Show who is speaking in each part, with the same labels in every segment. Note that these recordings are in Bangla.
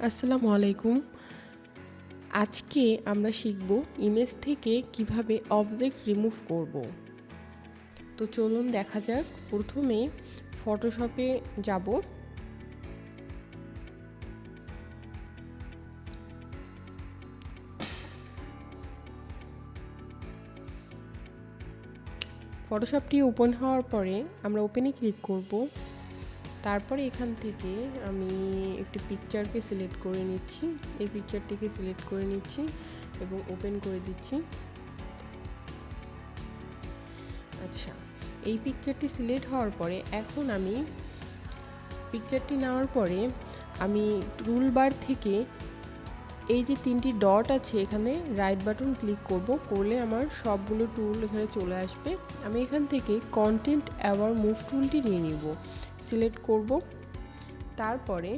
Speaker 1: আসসালামু আলাইকুম। আজকে আমরা শিখব ইমেজ থেকে কিভাবে অবজেক্ট রিমুভ করব। তো চলুন দেখা যাক। প্রথমে ফটোশপে যাব। ফটোশপটি ওপেন হওয়ার পরে আমরা ওপেনে ক্লিক করব। তারপরে এখান থেকে আমি একটি পিকচারকে সিলেক্ট করে নিচ্ছি। এই পিকচারটিকে সিলেক্ট করে নিচ্ছি এবং ওপেন করে দিচ্ছি। আচ্ছা, এই পিকচারটি সিলেক্ট হওয়ার পরে এখন আমি পিকচারটি নেওয়ার পরে আমি টুলবার থেকে এই যে 3টি ডট আছে এখানে রাইট বাটন ক্লিক করব। করলে আমার সবগুলো টুল এখানে চলে আসবে। আমি এখান থেকে কন্টেন্ট অ্যাওয়ার মুভ টুলটি নিয়ে নিব, সিলেক্ট করব। তারপরে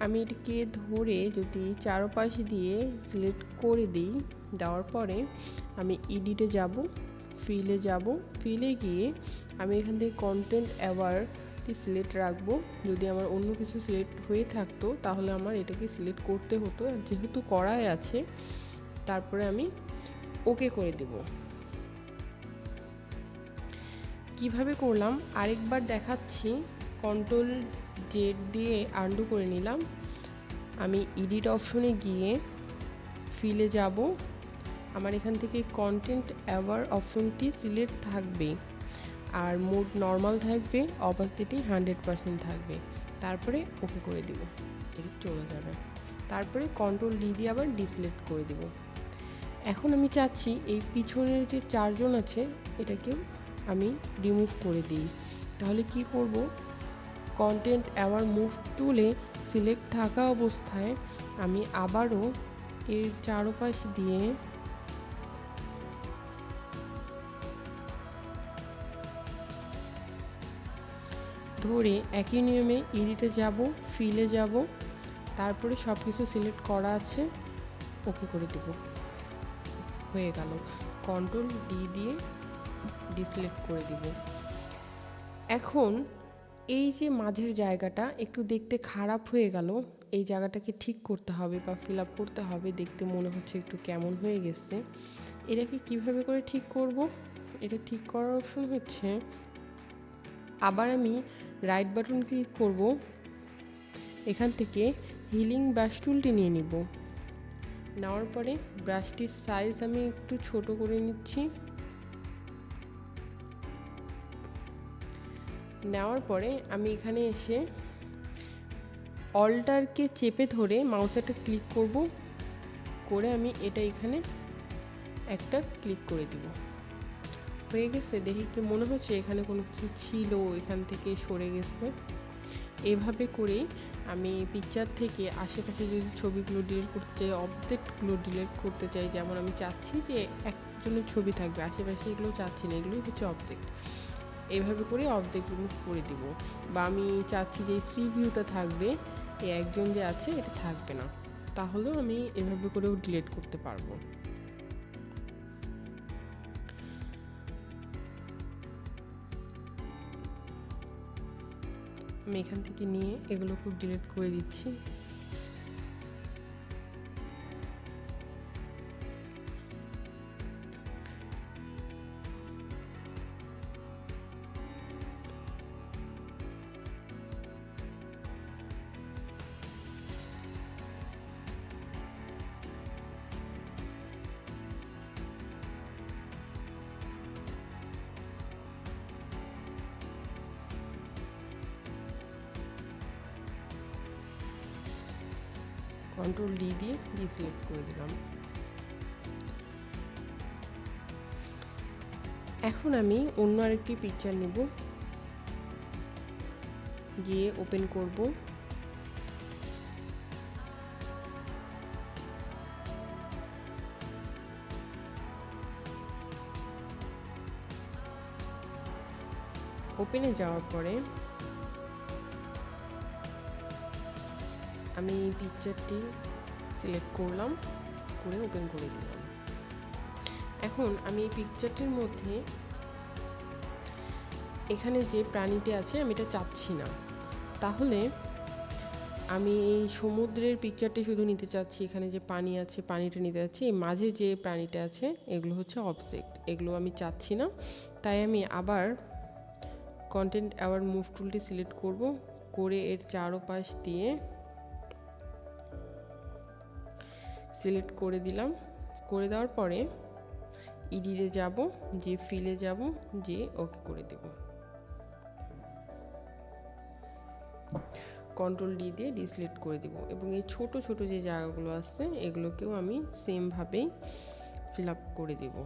Speaker 1: আমি এটিকে ধরে যদি চারপাশ দিয়ে সিলেক্ট করে দিই, দেওয়ার পরে আমি এডিটে যাব, ফিলে যাব। ফিলে গিয়ে আমি এখান থেকে কন্টেন্ট অ্যাওয়ারটি সিলেক্ট রাখবো। যদি আমার অন্য কিছু সিলেক্ট হয়ে থাকতো তাহলে আমার এটাকে সিলেক্ট করতে হতো, যেহেতু করাই আছে। তারপরে আমি ওকে করে দেব। কিভাবে করলাম আরেকবার দেখাচ্ছি। কন্ট্রোল জেড দিয়ে আনডু করে নিলাম। আমি এডিট অপশনে গিয়ে ফিলে যাব। আমার এখান থেকে কন্টেন্ট অ্যাওয়ার অপশনটি সিলেক্ট থাকবে আর মোড নর্মাল থাকবে, অপাসিটি 100% থাকবে। তারপরে ওকে করে দিব, এটি চলে যাবে। তারপরে কন্ট্রোল ডি দিয়ে আবার ডিসিলেক্ট করে দিব। এখন আমি চাচ্ছি এই পিছনের যে 4 জন আছে এটাকেও আমি রিমুভ করে দিই। তাহলে কি করব, কন্টেন্ট অ্যাওয়ার মুভ টুলে সিলেক্ট থাকা অবস্থায় আমি আবারও এর চারপাশ দিয়ে ধরে একই নিয়মে এডিটে যাব, ফিলে যাব। তারপরে সব কিছু সিলেক্ট করা আছে, ওকে করে দেব। হয়ে গেল। কন্ট্রোল ডি দিয়ে ডিসিলেক্ট করে দিব। এখন এই যে মাঝের জায়গাটা একটু দেখতে খারাপ হয়ে গেল, এই জায়গাটাকে ঠিক করতে হবে বা ফিল আপ করতে হবে। দেখতে মনে হচ্ছে একটু কেমন হয়ে গেছে। এটাকে কিভাবে করে ঠিক করব? এটা ঠিক করার অপশন হচ্ছে, আবার আমি রাইট বাটন ক্লিক করব। এখান থেকে হিলিং ব্রাশ টুলটি নিয়ে নিব। নেওয়ার পরে ব্রাশটির সাইজ আমি একটু ছোট করে নিচ্ছি। নেওয়ার পরে আমি এখানে এসে অল্টারকে চেপে ধরে মাউসেরটা ক্লিক করব। করে আমি এটা এখানে একটা ক্লিক করে দিব। হয়ে গেছে। দেখি কি মনে হচ্ছে এখানে কোনো কিছু ছিল, এখান থেকে সরে গেছে। এভাবে করেই আমি পিকচার থেকে আশেপাশে যদি ছবিগুলো ডিলিট করতে চাই, অবজেক্টগুলো ডিলিট করতে চাই, যেমন আমি চাচ্ছি যে একজনের ছবি থাকবে আশেপাশে, এগুলো চাচ্ছি না, এগুলোই হচ্ছে অবজেক্ট। এইভাবে করে অবজেক্ট রিমুভ করে দিব। বা আমি চাচ্ছি যে সি ভিউটা থাকবে, এই একজন যে আছে এটা থাকবে না, তাহলেও আমি এভাবে করেও ডিলিট করতে পারবো। আমি এখান থেকে নিয়ে এগুলোকে ডিলিট করে দিচ্ছি। কন্ট্রোল ডি দিয়ে ডিসিলেক্ট করে দিলাম। এখন আমি অন্য আরেকটি পিকচার নেব, গিয়ে ওপেন করব। ওপেনে যাওয়ার পরে আমি পিকচারটি সিলেক্ট করলাম, করে ওপেন করে দিলাম। এখন আমি এই পিকচারটির মধ্যে এখানে যে প্রাণীটি আছে আমি এটা চাচ্ছি না, তাহলে আমি এই সমুদ্রের পিকচারটি শুধু নিতে চাচ্ছি। এখানে যে পানি আছে পানিটা নিতে চাচ্ছি, এই মাঝে যে প্রাণীটা আছে এগুলো হচ্ছে অবজেক্ট, এগুলো আমি চাচ্ছি না। তাই আমি আবার কন্টেন্ট আবার মুভ টুলটি সিলেক্ট করব, করে এর চারপাশ দিয়ে সিলেক্ট করে দিলাম। করে দেওয়ার পরে ইডিটে যাব, যে ফিলে যাব, যে ওকে করে দেব। কন্ট্রোল ডি দিয়ে ডিসিলেক্ট করে দিব এবং এই ছোট ছোট যে জায়গাগুলো আছে এগুলোকেও আমি সেমভাবেই ফিল আপ করে দেব।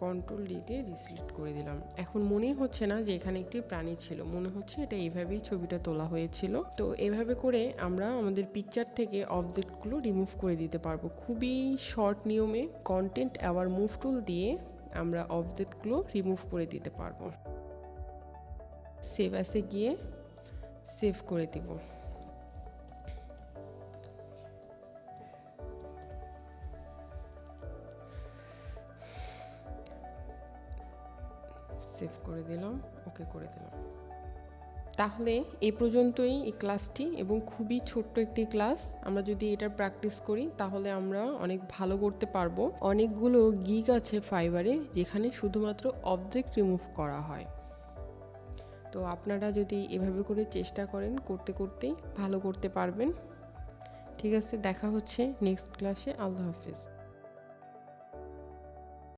Speaker 1: কন্ট্রোল ডি দিয়ে ডিসিলেক্ট করে দিলাম। এখন মনেই হচ্ছে না যে এখানে একটি প্রাণী ছিল, মনে হচ্ছে এটা এইভাবেই ছবিটা তোলা হয়েছিল। তো এভাবে করে আমরা আমাদের পিকচার থেকে অবজেক্টগুলো রিমুভ করে দিতে পারবো খুবই শর্ট নিয়মে। কন্টেন্ট আবার মুভ টুল দিয়ে আমরা অবজেক্টগুলো রিমুভ করে দিতে পারবো। সেভ অ্যাসে গিয়ে সেভ করে দিব। সেভ করে দিলাম, ওকে করে দিলাম। তাহলে এই পর্যন্তই এই ক্লাসটি, এবং খুবই ছোট্ট একটি ক্লাস। আমরা যদি এটার প্র্যাকটিস করি তাহলে আমরা অনেক ভালো করতে পারবো। অনেকগুলো গিগ আছে ফাইবারে যেখানে শুধুমাত্র অবজেক্ট রিমুভ করা হয়। তো আপনারা যদি এভাবে করে চেষ্টা করেন, করতে করতেই ভালো করতে পারবেন। ঠিক আছে, দেখা হচ্ছে নেক্সট ক্লাসে। আল্লাহ হাফেজ।